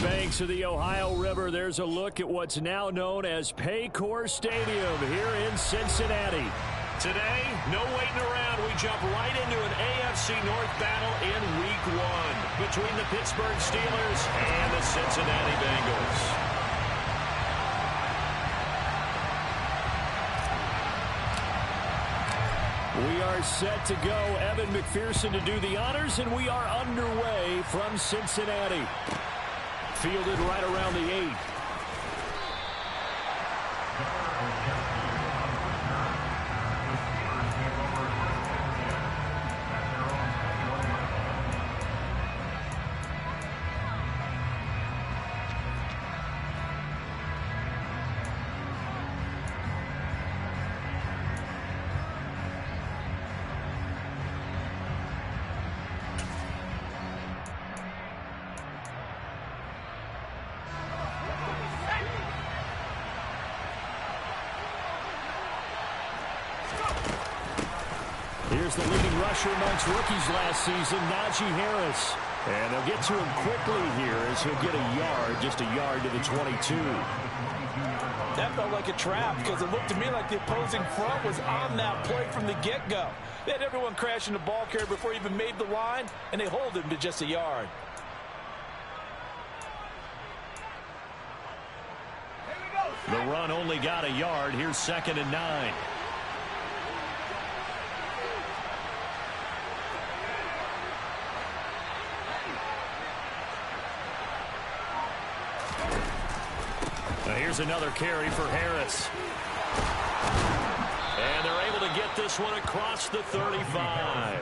banks of the Ohio River, there's a look at what's now known as Paycor Stadium here in Cincinnati. Today, no waiting around. We jump right into an AFC North battle in Week 1 between the Pittsburgh Steelers and the Cincinnati Bengals. We are set to go. Evan McPherson to do the honors, and we are underway from Cincinnati. Fielded right around the 8. Here's the leading rusher amongst rookies last season, Najee Harris. And they'll get to him quickly here as he'll get a yard, just a yard to the 22. That felt like a trap because it looked to me like the opposing front was on that play from the get-go. They had everyone crashing the ball carrier before he even made the line, and they hold him to just a yard. The run only got a yard. Here's 2nd and 9. Here's another carry for Harris. And they're able to get this one across the 35.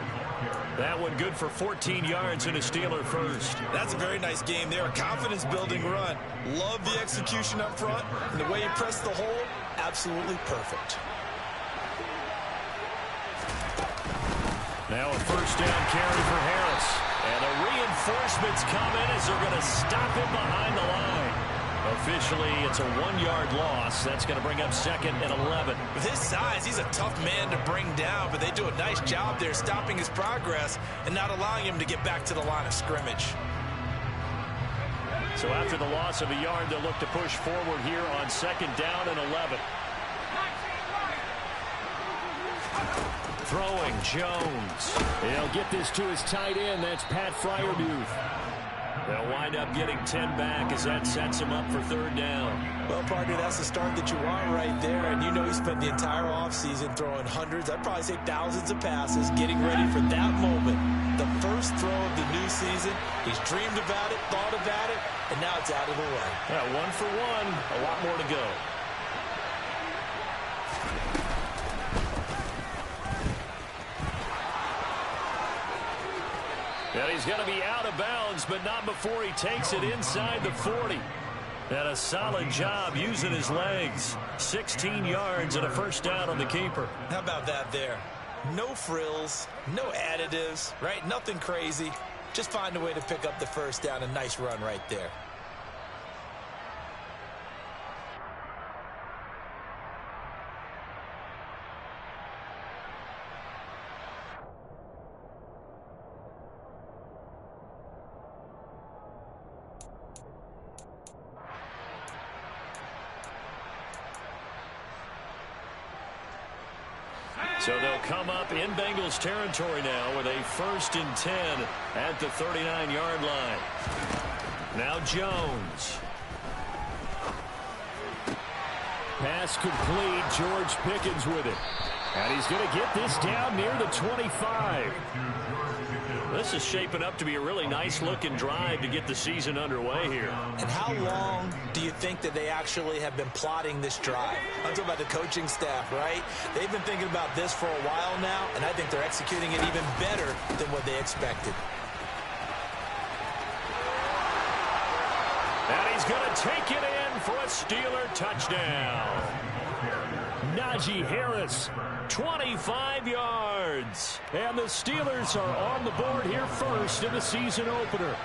That one good for 14 yards and a Steeler first. That's a very nice game there. A confidence-building run. Love the execution up front. And the way he pressed the hole, absolutely perfect. Now a first down carry for Harris. And the reinforcements come in as they're going to stop him behind the line. Officially, it's a 1-yard loss. That's going to bring up 2nd and 11. With his size, he's a tough man to bring down, but they do a nice job there stopping his progress and not allowing him to get back to the line of scrimmage. So after the loss of a yard, they'll look to push forward here on 2nd down and 11. Throwing, Jones. He'll get this to his tight end. That's Pat Freiermuth. They'll wind up getting 10 back as that sets him up for 3rd down. Well, partner, that's the start that you want right there. And you know he spent the entire offseason throwing hundreds, I'd probably say thousands of passes, getting ready for that moment. The first throw of the new season. He's dreamed about it, thought about it, and now it's out of the way. Yeah, 1 for 1. A lot more to go. And he's going to be out of bounds, but not before he takes it inside the 40. And a solid job using his legs. 16 yards and a first down on the keeper. How about that there? No frills, no additives, right? Nothing crazy. Just find a way to pick up the first down. A nice run right there. So they'll come up in Bengals territory now with a 1st and 10 at the 39-yard line. Now Jones. Pass complete. George Pickens with it. And he's going to get this down near the 25. This is shaping up to be a really nice-looking drive to get the season underway here. And how long do you think that they actually have been plotting this drive? I'm talking about the coaching staff, right? They've been thinking about this for a while now, and I think they're executing it even better than what they expected. And he's going to take it in for a Steeler touchdown. Najee Harris, 25 yards. And the Steelers are on the board here first in the season opener.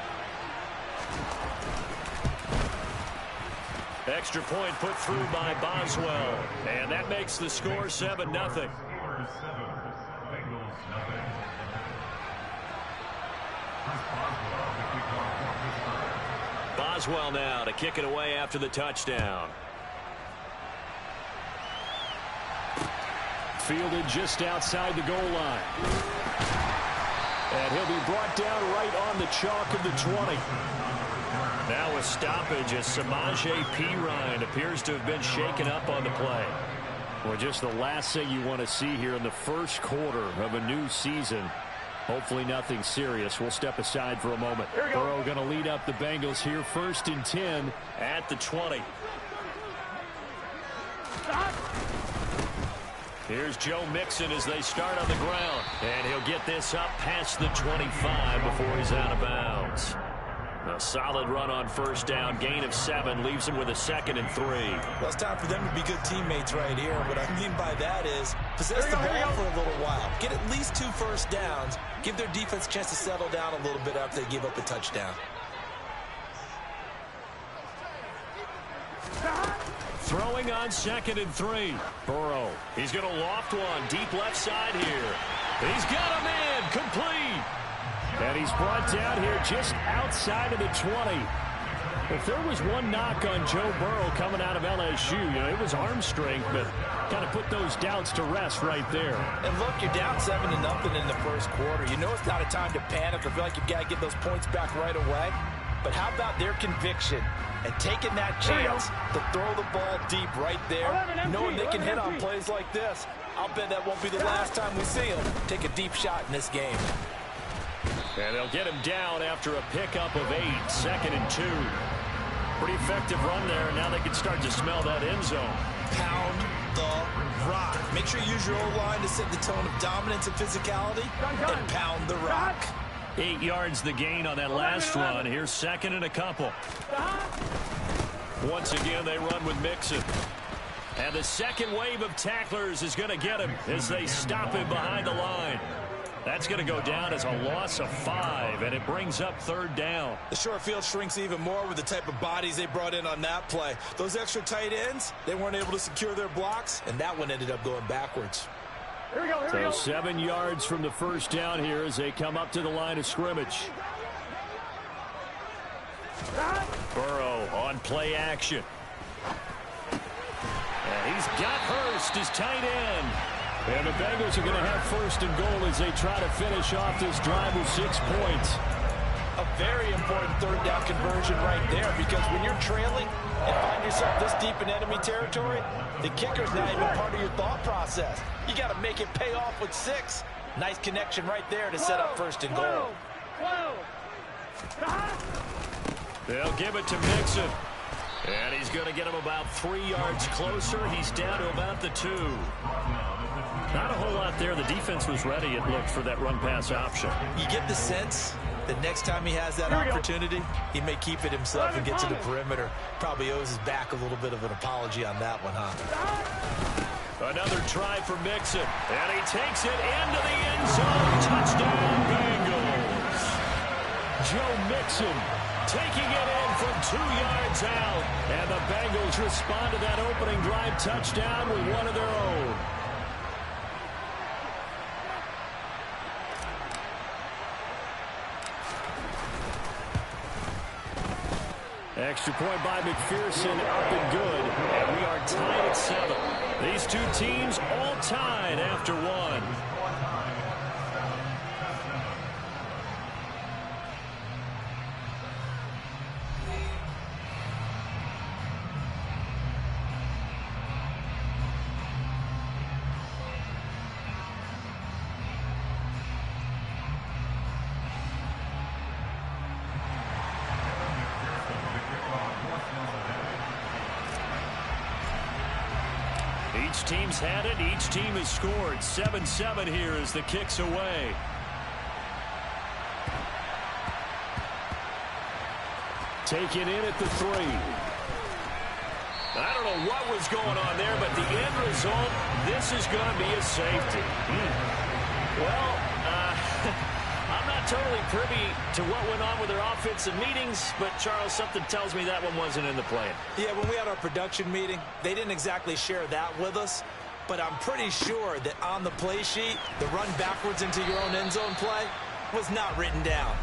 Extra point put through by Boswell. And that makes the score 7-0. Boswell now to kick it away after the touchdown. Fielded just outside the goal line. And he'll be brought down right on the chalk of the 20. Now a stoppage as Samaje Perine appears to have been shaken up on the play. Well, just the last thing you want to see here in the first quarter of a new season. Hopefully nothing serious. We'll step aside for a moment. Burrow going to lead up the Bengals here, 1st and 10 at the 20. Here's Joe Mixon as they start on the ground. And he'll get this up past the 25 before he's out of bounds. A solid run on 1st down. Gain of 7 leaves him with a 2nd and 3. Well, it's time for them to be good teammates right here. What I mean by that is possess the ball for a little while. Get at least 2 first downs. Give their defense a chance to settle down a little bit after they give up a touchdown. Throwing on 2nd and 3. Burrow. He's going to loft one. Deep left side here. He's got him in. Complete. And he's brought down here just outside of the 20. If there was one knock on Joe Burrow coming out of LSU, it was arm strength, but kind of put those doubts to rest right there. And look, you're down 7-0 in the first quarter. You know it's not a time to panic or feel like you've got to get those points back right away. But how about their conviction and taking that chance to throw the ball deep right there, knowing they can hit on plays like this? I'll bet that won't be the last time we see them take a deep shot in this game. And they'll get him down after a pickup of 8, 2nd and 2. Pretty effective run there, and now they can start to smell that end zone. Pound the rock. Make sure you use your O-line to set the tone of dominance and physicality, and pound the rock. 8 yards the gain on that last run. Here's 2nd and a couple. Once again, they run with Mixon. And the second wave of tacklers is going to get him as they stop him behind the line. That's going to go down as a loss of 5, and it brings up 3rd down. The short field shrinks even more with the type of bodies they brought in on that play. Those extra tight ends, they weren't able to secure their blocks, and that one ended up going backwards. Here we go. 7 yards from the 1st down here as they come up to the line of scrimmage. Burrow on play action. And he's got Hurst, his tight end. And the Bengals are going to have 1st and goal as they try to finish off this drive with 6 points. A very important 3rd down conversion right there, because when you're trailing and find yourself this deep in enemy territory, the kicker's not even part of your thought process. You got to make it pay off with 6. Nice connection right there to set up 1st and goal. They'll give it to Mixon. And he's going to get him about 3 yards closer. He's down to about the 2. Not a whole lot there. The defense was ready, it looked, for that run-pass option. You get the sense that next time he has that opportunity, he may keep it himself and get to the perimeter. Probably owes his back a little bit of an apology on that one, huh? Another try for Mixon. And he takes it into the end zone. Touchdown, Bengals. Joe Mixon taking it in from 2 yards out. And the Bengals respond to that opening drive touchdown with one of their own. Extra point by McPherson, up and good. And we are tied at 7. These two teams all tied after 1. Each team's had it. Each team has scored. 7-7 here as the kick's away. Taken in at the 3. I don't know what was going on there, but the end result, this is going to be a safety. Well, I'm not totally privy to what went on with their offensive meetings, but, Charles, something tells me that one wasn't in the plan. Yeah, when we had our production meeting, they didn't exactly share that with us, but I'm pretty sure that on the play sheet, the run backwards into your own end zone play was not written down.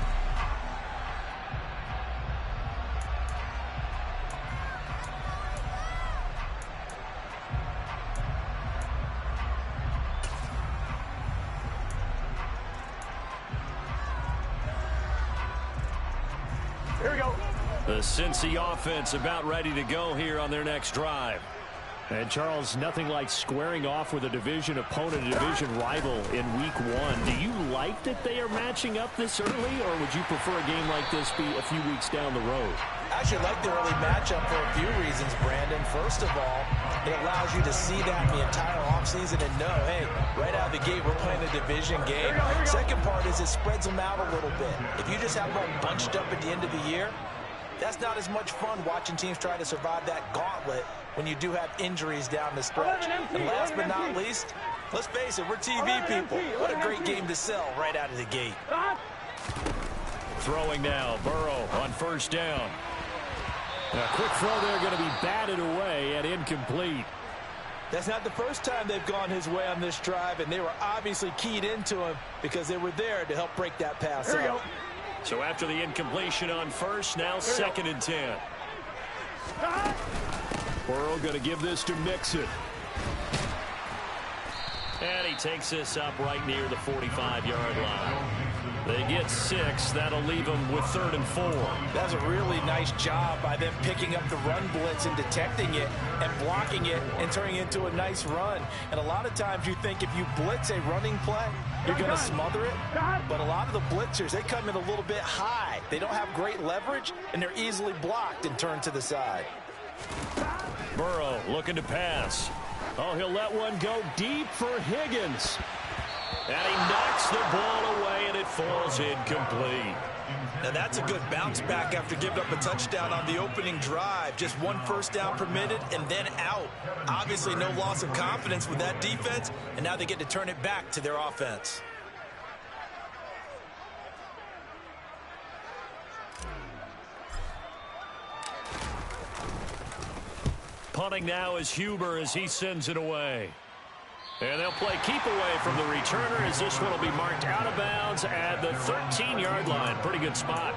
Here we go. The Cincy offense about ready to go here on their next drive. And, Charles, nothing like squaring off with a division opponent, a division rival in Week 1. Do you like that they are matching up this early, or would you prefer a game like this be a few weeks down the road? I actually like the early matchup for a few reasons, Brandon. First of all, it allows you to see that the entire offseason and know, hey, right out of the gate, we're playing a division game. Second part is it spreads them out a little bit. If you just have them all bunched up at the end of the year, that's not as much fun watching teams try to survive that gauntlet when you do have injuries down the stretch. And last but not least, let's face it, we're TV people. What a great game to sell right out of the gate. Throwing now, Burrow on first down. A quick throw there going to be batted away and incomplete. That's not the first time they've gone his way on this drive, and they were obviously keyed into him because they were there to help break that pass up. So after the incompletion on first, now 2nd and 10. Burrow going to give this to Mixon. And he takes this up right near the 45-yard line. They get 6. That'll leave them with 3rd and 4. That's a really nice job by them picking up the run blitz and detecting it and blocking it and turning it into a nice run. And a lot of times you think if you blitz a running play, you're going to smother it. But a lot of the blitzers, they come in a little bit high. They don't have great leverage, and they're easily blocked and turned to the side. Burrow looking to pass. Oh, he'll let one go deep for Higgins. And he knocks the ball away, and it falls incomplete. Now that's a good bounce back after giving up a touchdown on the opening drive. Just 1 first down permitted and then out. Obviously no loss of confidence with that defense, and now they get to turn it back to their offense. Punting now is Huber as he sends it away. And they'll play keep away from the returner as this one will be marked out of bounds at the 13-yard line. Pretty good spot.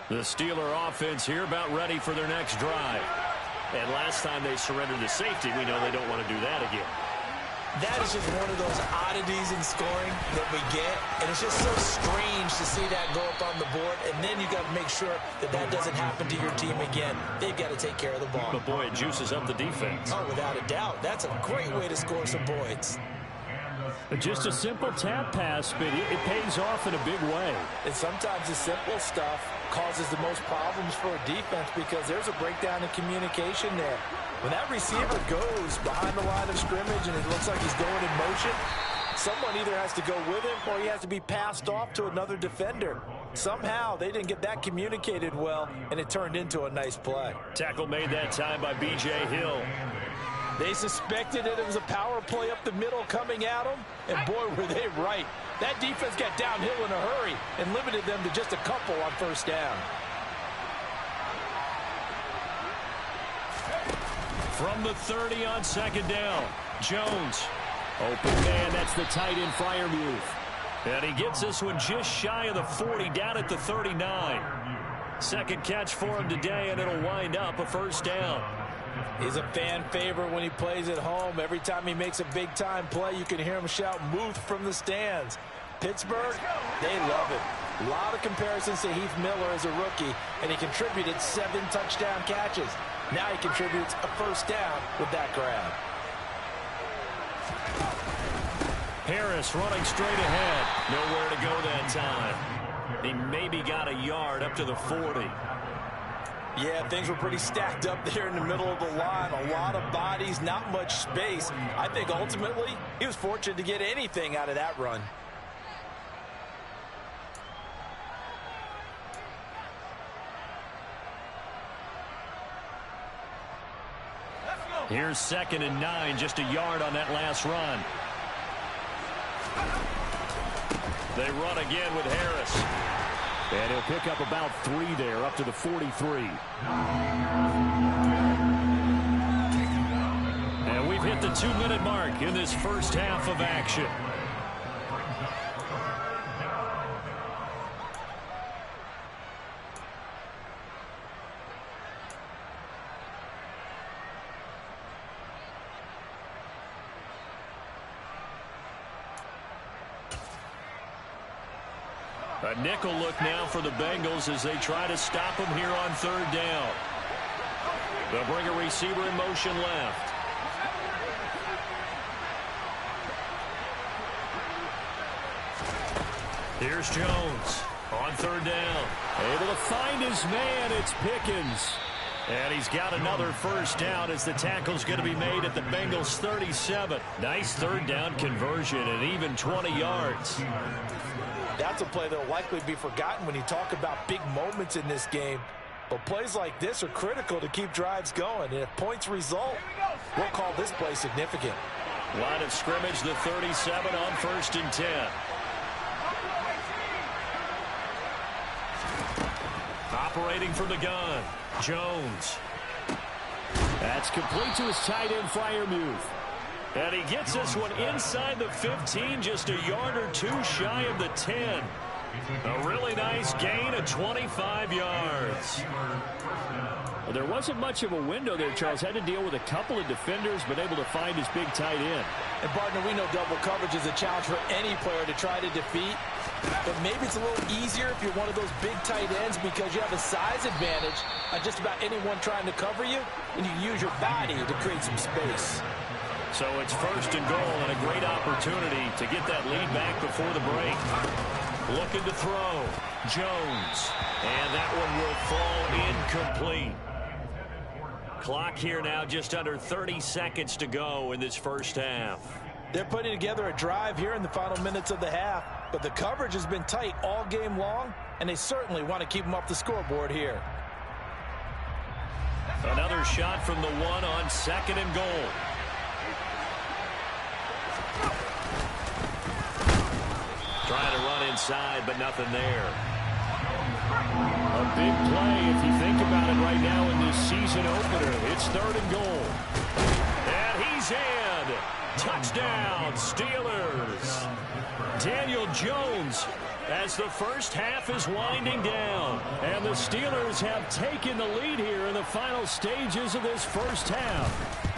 The Steeler offense here about ready for their next drive. And last time they surrendered to safety, we know they don't want to do that again. That is just one of those oddities in scoring that we get. And it's just so strange to see that go up on the board. And then you got to make sure that that doesn't happen to your team again. They've got to take care of the ball. But boy, it juices up the defense. Oh, without a doubt. That's a great way to score some points. Just a simple tap pass, but it pays off in a big way. And sometimes the simple stuff causes the most problems for a defense because there's a breakdown in communication there. When that receiver goes behind the line of scrimmage and it looks like he's going in motion, someone either has to go with him or he has to be passed off to another defender. Somehow they didn't get that communicated well, and it turned into a nice play. Tackle made that time by B.J. Hill. They suspected it was a power play up the middle coming at them, and boy, were they right. That defense got downhill in a hurry and limited them to just a couple on first down. From the 30 on 2nd down, Jones. Open man, that's the tight end Freiermuth. And he gets this one just shy of the 40, down at the 39. Second catch for him today, and it'll wind up a first down. He's a fan favorite when he plays at home. Every time he makes a big-time play, you can hear him shout, "Muth," from the stands. Pittsburgh, they love it. A lot of comparisons to Heath Miller as a rookie, and he contributed 7 touchdown catches. Now he contributes a first down with that grab. Harris running straight ahead. Nowhere to go that time. He maybe got a yard up to the 40. Yeah, things were pretty stacked up there in the middle of the line. A lot of bodies, not much space. I think ultimately he was fortunate to get anything out of that run. Here's 2nd and 9, just a yard on that last run. They run again with Harris. And he'll pick up about 3 there, up to the 43. And we've hit the the 2-minute mark in this first half of action. A nickel look now for the Bengals as they try to stop him here on 3rd down. They'll bring a receiver in motion left. Here's Jones on 3rd down. Able to find his man. It's Pickens. And he's got another first down as the tackle's going to be made at the Bengals 37. Nice 3rd down conversion and even 20 yards. That's a play that will likely be forgotten when you talk about big moments in this game. But plays like this are critical to keep drives going. And if points result, we'll call this play significant. Line of scrimmage, the 37 on 1st and 10. Operating from the gun, Jones. That's complete to his tight end, Freiermuth. And he gets this one inside the 15, just a yard or two shy of the 10. A really nice gain of 25 yards. Well, there wasn't much of a window there, Charles. Had to deal with a couple of defenders, but able to find his big tight end. And, partner, we know double coverage is a challenge for any player to try to defeat. But maybe it's a little easier if you're one of those big tight ends because you have a size advantage on just about anyone trying to cover you, and you use your body to create some space. So it's 1st and goal and a great opportunity to get that lead back before the break. Looking to throw. Jones. And that one will fall incomplete. Clock here now just under 30 seconds to go in this first half. They're putting together a drive here in the final minutes of the half, but the coverage has been tight all game long, and they certainly want to keep them off the scoreboard here. Another shot from the 1 on 2nd and goal. Trying to run inside, but nothing there. A big play if you think about it right now in this season opener. It's 3rd and goal. And he's in. Touchdown, Steelers. Daniel Jones as the first half is winding down. And the Steelers have taken the lead here in the final stages of this first half.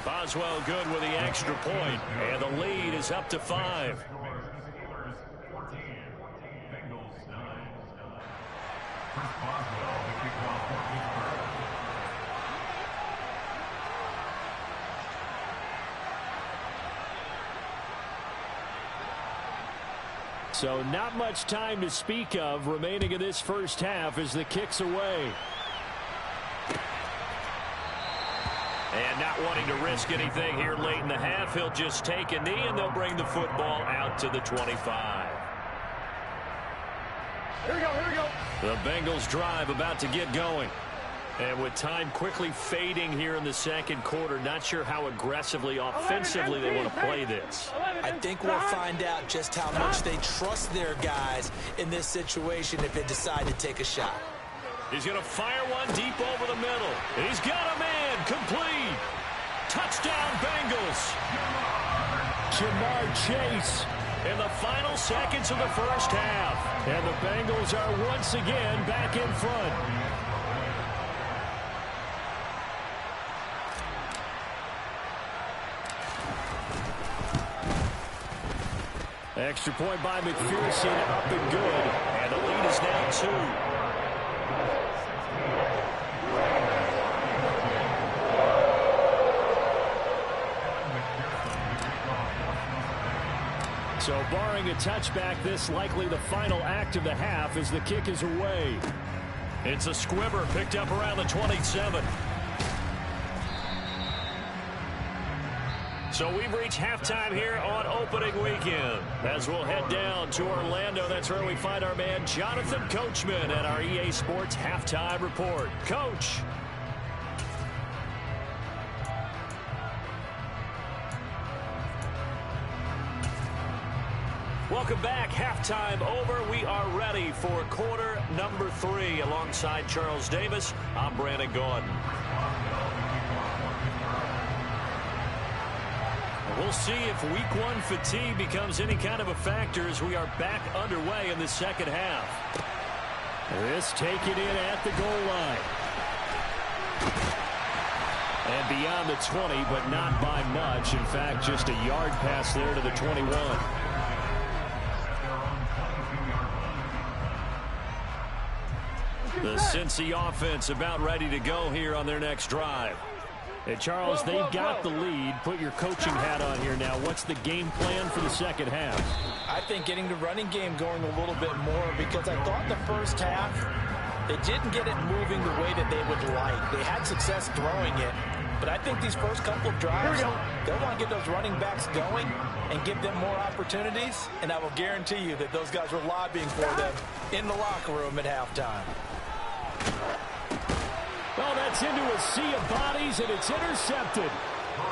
Boswell good with the extra point, and the lead is up to 5. So not much time to speak of remaining in this first half as the kick's away. And not wanting to risk anything here late in the half, he'll just take a knee and they'll bring the football out to the 25. Here we go. The Bengals drive about to get going. And with time quickly fading here in the second quarter, not sure how aggressively, offensively they want to play this. I think we'll find out just how much they trust their guys in this situation if they decide to take a shot. He's going to fire one deep over the middle. He's got a man complete. Touchdown, Bengals. Jamar Chase in the final seconds of the first half. And the Bengals are once again back in front. Extra point by McPherson, up and good. And the lead is now 2. So barring a touchback, this likely the final act of the half as the kick is away. It's a squibber picked up around the 27. So we've reached halftime here on opening weekend. As we'll head down to Orlando, that's where we find our man Jonathan Coachman at our EA Sports Halftime Report. Coach. Welcome back. Halftime over. We are ready for quarter number 3. Alongside Charles Davis, I'm Brandon Gaudin. We'll see if week one fatigue becomes any kind of a factor as we are back underway in the second half. This taken in at the goal line. And beyond the 20, but not by much. In fact, just a yard pass there to the 21. The Cincy offense about ready to go here on their next drive. Hey, Charles, they've got the lead. Put your coaching hat on here now. What's the game plan for the second half? I think getting the running game going a little bit more, because I thought the first half they didn't get it moving the way that they would like. They had success throwing it, but I think these first couple of drives, they'll want to get those running backs going and give them more opportunities, and I will guarantee you that those guys were lobbying for them in the locker room at halftime. Well, that's into a sea of bodies, and it's intercepted.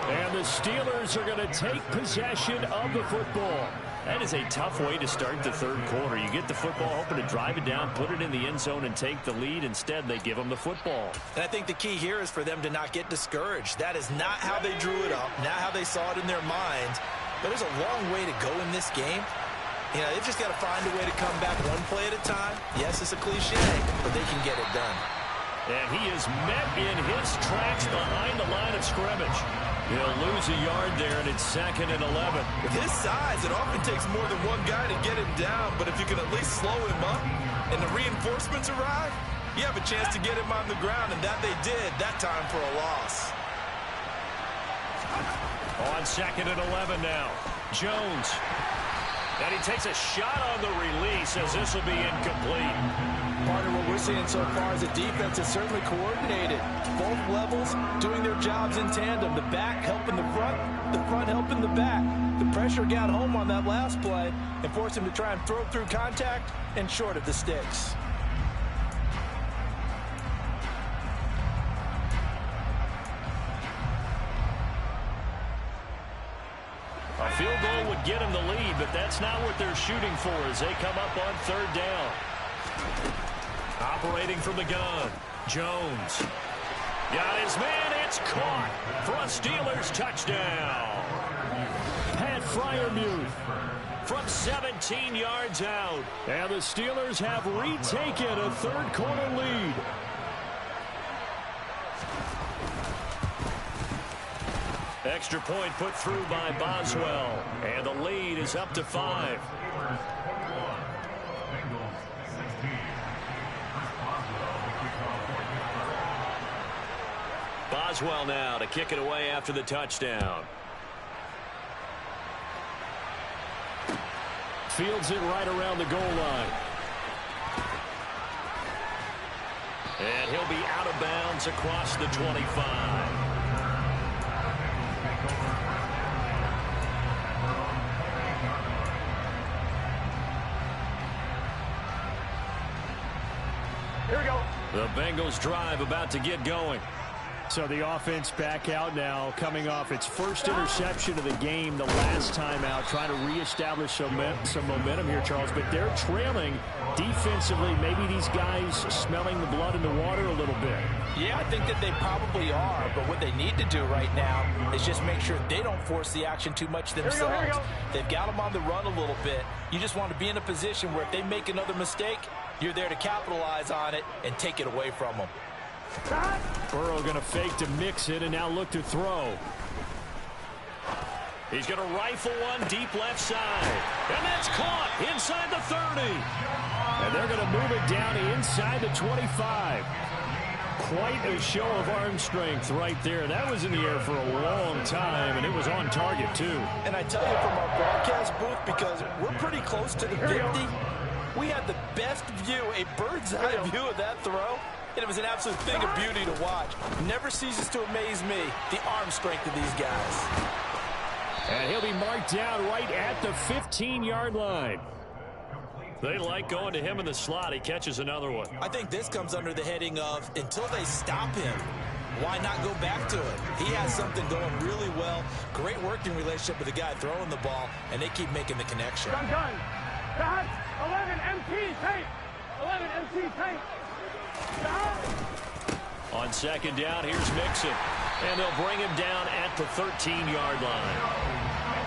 And the Steelers are going to take possession of the football. That is a tough way to start the third quarter. You get the football, hoping to drive it down, put it in the end zone, and take the lead. Instead, they give them the football. And I think the key here is for them to not get discouraged. That is not how they drew it up, not how they saw it in their minds. But there's a long way to go in this game. You know, they've just got to find a way to come back one play at a time. Yes, it's a cliche, but they can get it done. And he is met in his tracks behind the line of scrimmage. He'll lose a yard there, and it's 2nd and 11. With his size, it often takes more than one guy to get him down, but if you can at least slow him up and the reinforcements arrive, you have a chance to get him on the ground, and that they did that time for a loss. On 2nd and 11 now. Jones. And he takes a shot on the release as this will be incomplete. Part of what we're seeing so far is the defense is certainly coordinated. Both levels doing their jobs in tandem. The back helping the front helping the back. The pressure got home on that last play and forced him to try and throw through contact and short of the sticks. A field goal would get him the lead, but that's not what they're shooting for as they come up on 3rd down. Operating from the gun, Jones. Got his man, it's caught for a Steelers touchdown. Pat Freiermuth From 17 yards out. And the Steelers have retaken a third quarter lead. Extra point put through by Boswell. And the lead is up to 5. Boswell now to kick it away after the touchdown. Fields it right around the goal line. And he'll be out of bounds across the 25. Here we go. The Bengals drive about to get going. So the offense back out now, coming off its first interception of the game the last time out, trying to reestablish some momentum here, Charles. But they're trailing defensively. Maybe these guys smelling the blood in the water a little bit. Yeah, I think that they probably are. But what they need to do right now is just make sure they don't force the action too much themselves. Here we go. They've got them on the run a little bit. You just want to be in a position where if they make another mistake, you're there to capitalize on it and take it away from them. Burrow going to fake to mix it and now look to throw. He's going to rifle one deep left side. And that's caught inside the 30. And they're going to move it down inside the 25. Quite a show of arm strength right there. That was in the air for a long time, and it was on target, too. And I tell you, from our broadcast booth, because we're pretty close to the 50, we had the best view, a bird's-eye view of that throw. And it was an absolute thing of beauty to watch. Never ceases to amaze me, the arm strength of these guys. And he'll be marked down right at the 15-yard line. They like going to him in the slot. He catches another one. I think this comes under the heading of, until they stop him, why not go back to it? He has something going really well. Great working relationship with the guy throwing the ball, and they keep making the connection. Done. Dot, 11 MT tape. 11 MT tape. On 2nd down, here's Mixon. And they'll bring him down at the 13-yard line.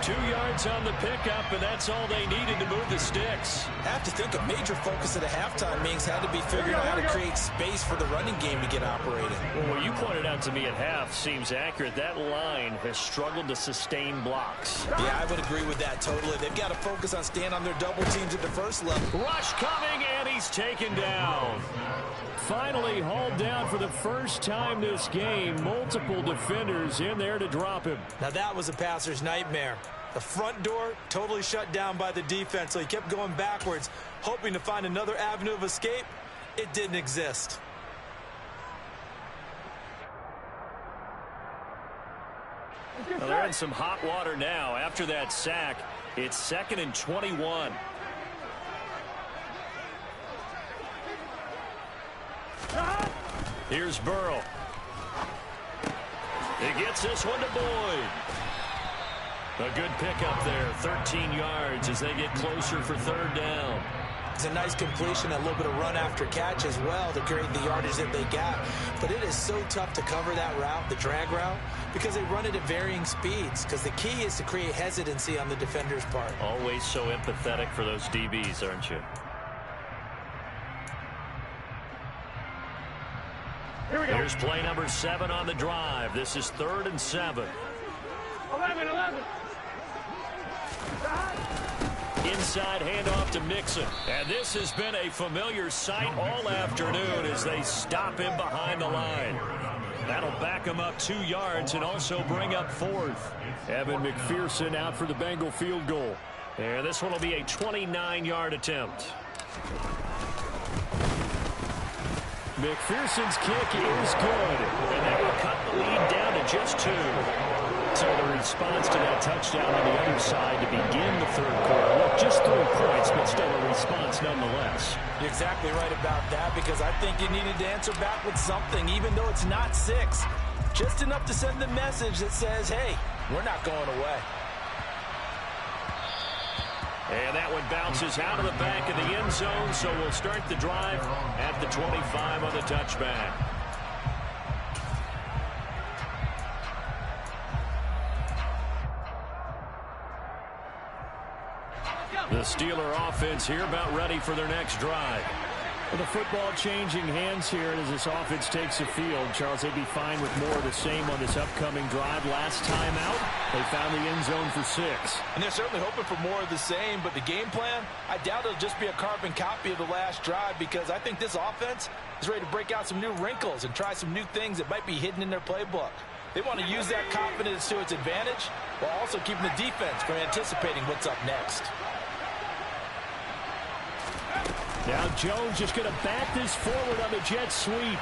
2 yards on the pickup, and that's all they needed to move the sticks. I have to think a major focus at the halftime means had to be figuring out how to create space for the running game to get operating. Well, what you pointed out to me at half seems accurate. That line has struggled to sustain blocks. Yeah, I would agree with that totally. They've got to focus on staying on their double teams at the first level. Rush coming, and he's taken down. Finally hauled down for the first time this game. Multiple defenders in there to drop him. Now that was a passer's nightmare. The front door totally shut down by the defense, so he kept going backwards, hoping to find another avenue of escape. It didn't exist. Well, they're in some hot water now. After that sack, it's 2nd and 21. Here's Burrow. He gets this one to Boyd. A good pickup there, 13 yards as they get closer for 3rd down. It's a nice completion, a little bit of run after catch as well to create the yardage that they got. But it is so tough to cover that route, the drag route, because they run it at varying speeds. Because the key is to create hesitancy on the defender's part. Always so empathetic for those DBs, aren't you? Here we go. Here's play number 7 on the drive. This is 3rd and 7. 11. Inside handoff to Mixon. And this has been a familiar sight all afternoon as they stop him behind the line. That'll back him up 2 yards and also bring up 4th. Evan McPherson out for the Bengal field goal. And this one will be a 29-yard attempt. McPherson's kick is good. And that will cut the lead down to just 2. So the response to that touchdown on the other side to begin the 3rd quarter. Look, just 3 points, but still a response nonetheless. You're exactly right about that, because I think you needed to answer back with something, even though it's not 6. Just enough to send the message that says, hey, we're not going away. And that one bounces out of the back of the end zone, so we'll start the drive at the 25 on the touchback. The Steeler offense here about ready for their next drive. Well, the football changing hands here as this offense takes the field. Charles, they'd be fine with more of the same on this upcoming drive. Last time out, they found the end zone for 6. And they're certainly hoping for more of the same, but the game plan, I doubt it'll just be a carbon copy of the last drive, because I think this offense is ready to break out some new wrinkles and try some new things that might be hidden in their playbook. They want to use that confidence to its advantage while also keeping the defense from anticipating what's up next. Now Jones just going to back this forward on the jet sweep.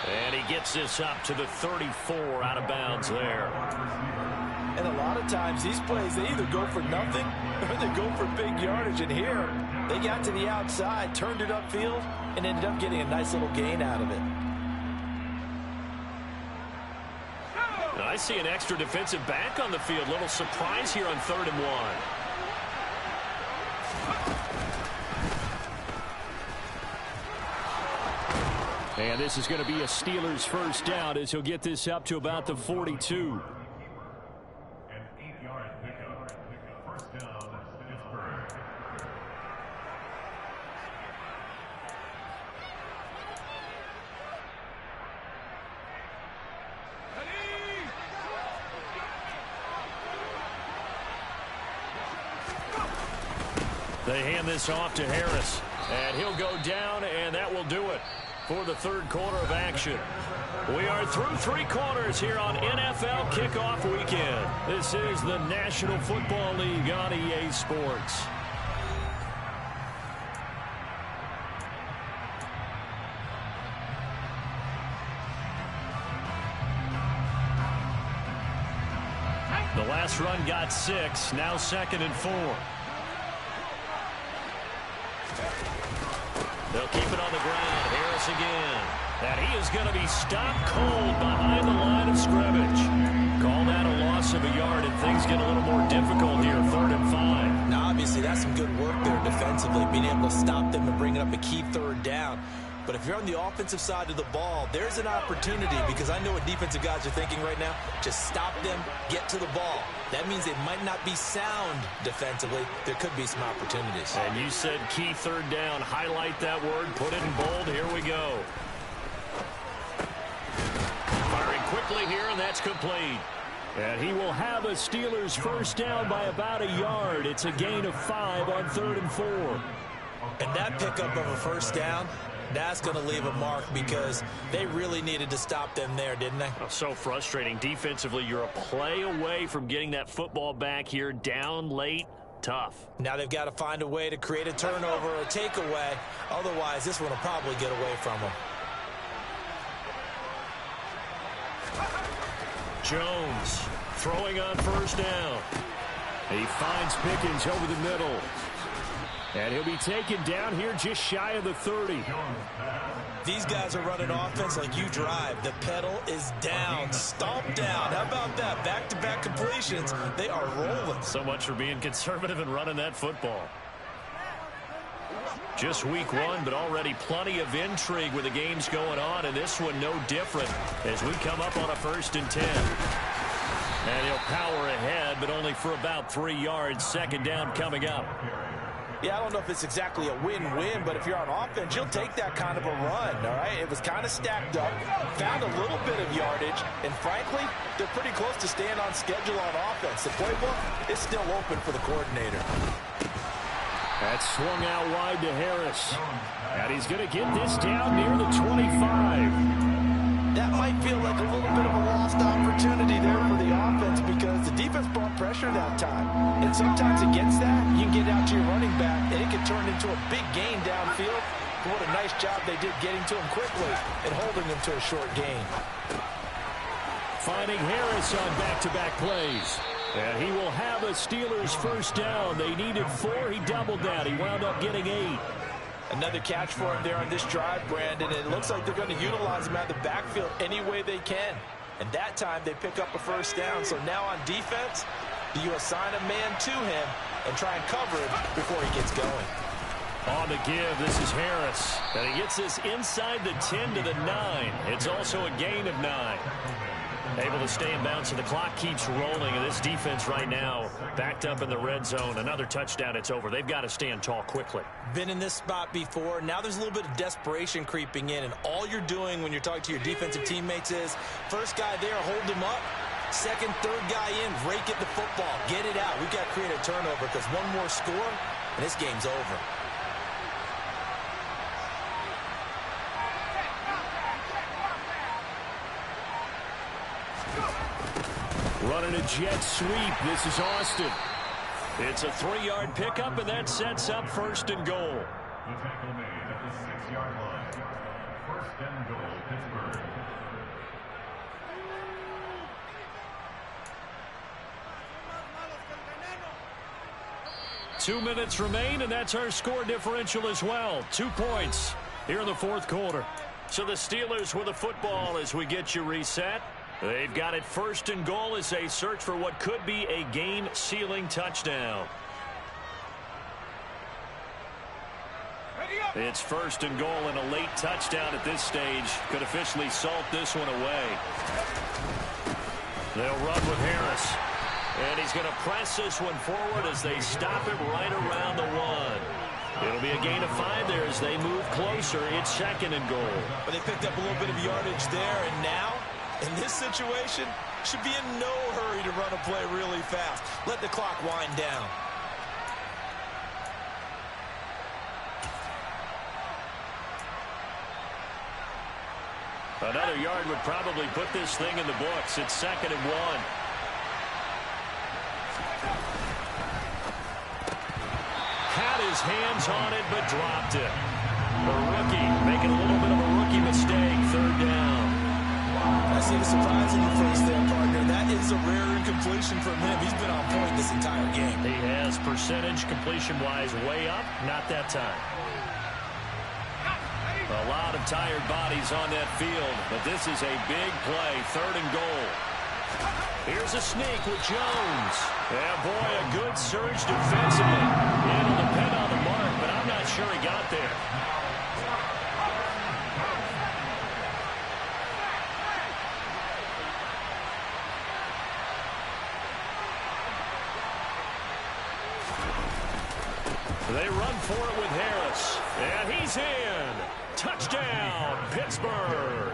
And he gets this up to the 34 out of bounds there. And a lot of times these plays, they either go for nothing or they go for big yardage. And here, they got to the outside, turned it upfield, and ended up getting a nice little gain out of it. Now, I see an extra defensive back on the field. Little surprise here on 3rd and 1. And this is going to be a Steelers first down as he'll get this up to about the 42. An 8-yard pickup. First down, Pittsburgh. They hand this off to Harris. And he'll go down, and that will do it for the 3rd quarter of action. We are through 3 quarters here on NFL Kickoff Weekend. This is the National Football League on EA Sports. The last run got 6, now 2nd and 4. They'll keep it on the ground. Harris again. And he is going to be stopped cold behind the line of scrimmage. Call that a loss of a yard, and things get a little more difficult here, 3rd and 5. Now, obviously, that's some good work there defensively, being able to stop them and bring up a key 3rd down. But if you're on the offensive side of the ball, there's an opportunity, because I know what defensive guys are thinking right now. Just stop them, get to the ball. That means they might not be sound defensively. There could be some opportunities. And you said key third down. Highlight that word. Put it in bold. Here we go. Firing quickly here, and that's complete. And he will have a Steelers first down by about a yard. It's a gain of 5 on 3rd and 4. And that pickup of a first down, that's going to leave a mark, because they really needed to stop them there, didn't they? Oh, so frustrating. Defensively, you're a play away from getting that football back here. Down late, tough. Now they've got to find a way to create a turnover or a takeaway. Otherwise, this one will probably get away from them. Jones throwing on first down. He finds Pickens over the middle. And he'll be taken down here just shy of the 30. These guys are running offense like you drive. The pedal is down, stomped down. How about that? Back-to-back completions. They are rolling. So much for being conservative and running that football. Just week 1, but already plenty of intrigue with the games going on, and this one no different as we come up on a 1st and 10. And he'll power ahead, but only for about 3 yards. 2nd down coming up. Yeah, I don't know if it's exactly a win-win, but if you're on offense, you'll take that kind of a run, all right? It was kind of stacked up, found a little bit of yardage, and frankly, they're pretty close to staying on schedule on offense. The playbook is still open for the coordinator. That's swung out wide to Harris. And he's going to get this down near the 25. That might feel like a little bit of a lost opportunity there for the offense, because the defense brought pressure that time. And sometimes against that, you can get out to your running back, and it can turn into a big gain downfield. But what a nice job they did getting to him quickly and holding him to a short gain. Finding Harris on back-to-back plays. And he will have a Steelers first down. They needed 4. He doubled that. He wound up getting 8. Another catch for him there on this drive, Brandon. And it looks like they're going to utilize him out of the backfield any way they can. And that time they pick up a first down. So now on defense, do you assign a man to him and try and cover him before he gets going? On the give, this is Harris. And he gets this inside the 10 to the 9. It's also a gain of 9. Able to stay in bounds, so the clock keeps rolling. And this defense right now backed up in the red zone. Another touchdown, it's over. They've got to stand tall quickly. Been in this spot before. Now there's a little bit of desperation creeping in. And all you're doing when you're talking to your defensive teammates is, first guy there, hold him up. Second, third guy in, rake at the football. Get it out. We've got to create a turnover, because one more score, and this game's over. Running a jet sweep. This is Austin. It's a 3-yard pickup, and that sets up 1st and goal. The tackle made at the 6-yard line. 1st and goal, Pittsburgh. Two minutes remain, and that's our score differential as well. 2 points here in the 4th quarter. So the Steelers with the football as we get you reset. They've got it 1st and goal as they search for what could be a game-sealing touchdown. It's 1st and goal, and a late touchdown at this stage could officially salt this one away. They'll run with Harris. And he's going to press this one forward as they stop him right around the 1. It'll be a gain of 5 there as they move closer. It's 2nd and goal. But they picked up a little bit of yardage there, and now, in this situation, should be in no hurry to run a play really fast. Let the clock wind down. Another yard would probably put this thing in the books. It's 2nd and 1. Had his hands on it, but dropped it. The rookie making a little bit of a rookie mistake. 3rd down. I see the surprise in the first there, partner. That is a rare incompletion from him. He's been on point this entire game. He has percentage completion-wise way up. Not that time. A lot of tired bodies on that field, but this is a big play. 3rd and goal. Here's a sneak with Jones. Yeah, boy, a good surge defensively. It'll depend on the mark, but I'm not sure he got there. They run for it with Harris. And he's in. Touchdown, Pittsburgh.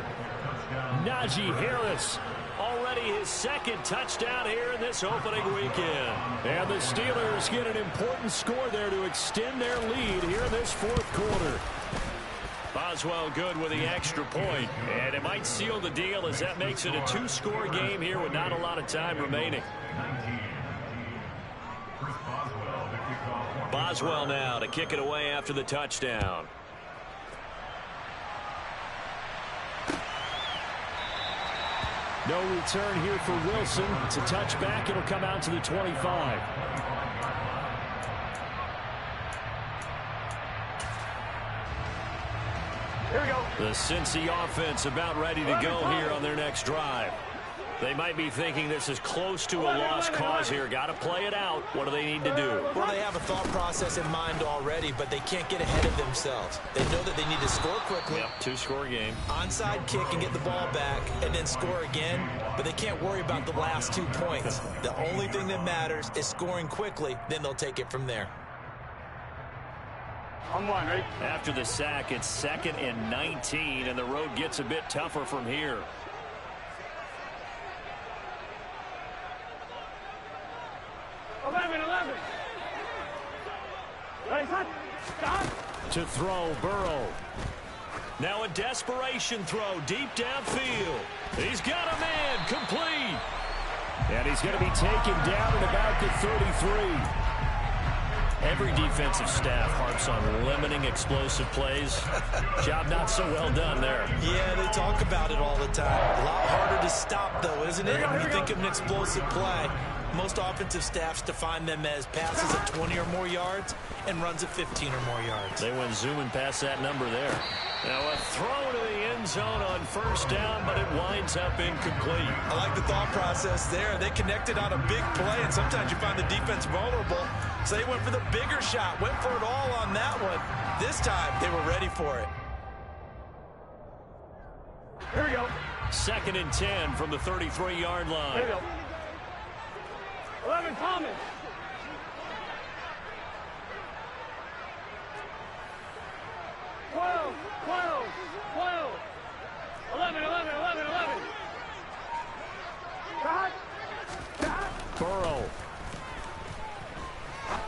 Najee Harris. Already his second touchdown here in this opening weekend. And the Steelers get an important score there to extend their lead here in this fourth quarter. Boswell good with the extra point. And it might seal the deal as that makes it a two-score game here with not a lot of time remaining. Boswell now to kick it away after the touchdown. No return here for Wilson. It's a touchback. It'll come out to the 25. Here we go. The Cincy offense about ready to go here on their next drive. They might be thinking this is close to a lost cause here. Got to play it out. What do they need to do? Well, they have a thought process in mind already, but they can't get ahead of themselves. They know that they need to score quickly. Yep, two-score game. Onside kick and get the ball back and then score again, but they can't worry about the last 2 points. The only thing that matters is scoring quickly, then they'll take it from there. On one, right? After the sack, it's 2nd and 19, and the road gets a bit tougher from here. 11. Right, stop. To throw, Burrow. Now a desperation throw deep downfield. He's got a man complete. And he's going to be taken down at about the 33. Every defensive staff harps on limiting explosive plays. Job not so well done there. Yeah, they talk about it all the time. A lot harder to stop, though, isn't it? When you think of an explosive play, most offensive staffs define them as passes of 20 or more yards and runs of 15 or more yards. They went zooming past that number there. Now a throw to the end zone on first down, but it winds up incomplete. I like the thought process there. They connected on a big play, and sometimes you find the defense vulnerable. So they went for the bigger shot, went for it all on that one. This time, they were ready for it. Here we go. 2nd and 10 from the 33-yard line. Here we go. 11, Thomas. Twelve. 11. Cut. Burrow.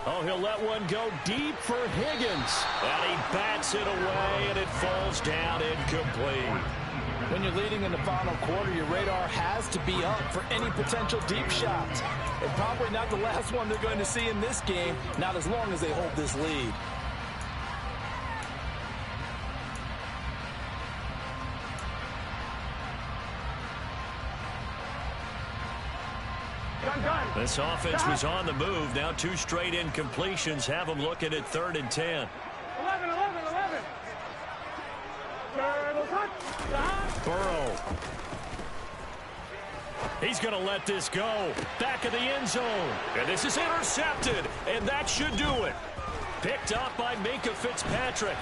Oh, he'll let one go deep for Higgins. And he bats it away, and it falls down incomplete. When you're leading in the final quarter, your radar has to be up for any potential deep shots. And probably not the last one they're going to see in this game, not as long as they hold this lead. This offense was on the move. Now 2 straight incompletions have them looking at 3rd and 10. 11. Burrow. He's going to let this go. Back of the end zone. And this is intercepted. And that should do it. Picked up by Minkah Fitzpatrick.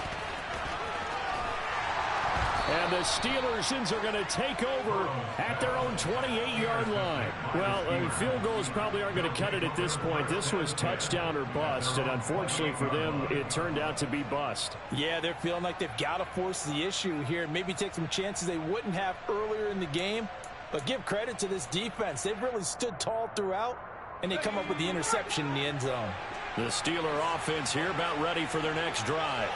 And the Steelers are going to take over at their own 28-yard line. Well, field goals probably aren't going to cut it at this point. This was touchdown or bust, and unfortunately for them, it turned out to be bust. Yeah, they're feeling like they've got to force the issue here and maybe take some chances they wouldn't have earlier in the game. But give credit to this defense. They've really stood tall throughout, and they come up with the interception in the end zone. The Steeler offense here about ready for their next drive.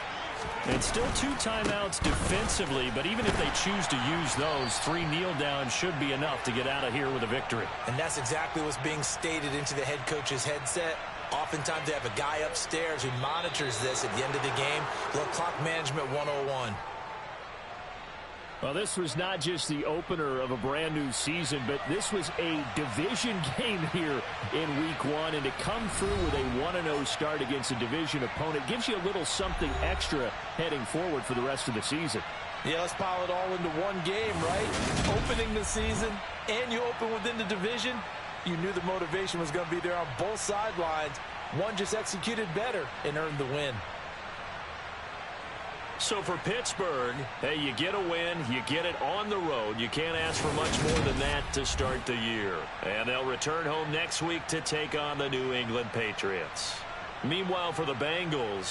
And still 2 timeouts defensively, but even if they choose to use those, 3 kneel downs should be enough to get out of here with a victory. And that's exactly what's being stated into the head coach's headset. Oftentimes they have a guy upstairs who monitors this at the end of the game. Little clock management 101. Well, this was not just the opener of a brand new season, but this was a division game here in week 1. And to come through with a 1-0 start against a division opponent gives you a little something extra heading forward for the rest of the season. Yeah, let's pile it all into one game, right? Opening the season, and you open within the division. You knew the motivation was going to be there on both sidelines. One just executed better and earned the win. So for Pittsburgh, hey, you get a win, you get it on the road. You can't ask for much more than that to start the year. And they'll return home next week to take on the New England Patriots. Meanwhile, for the Bengals,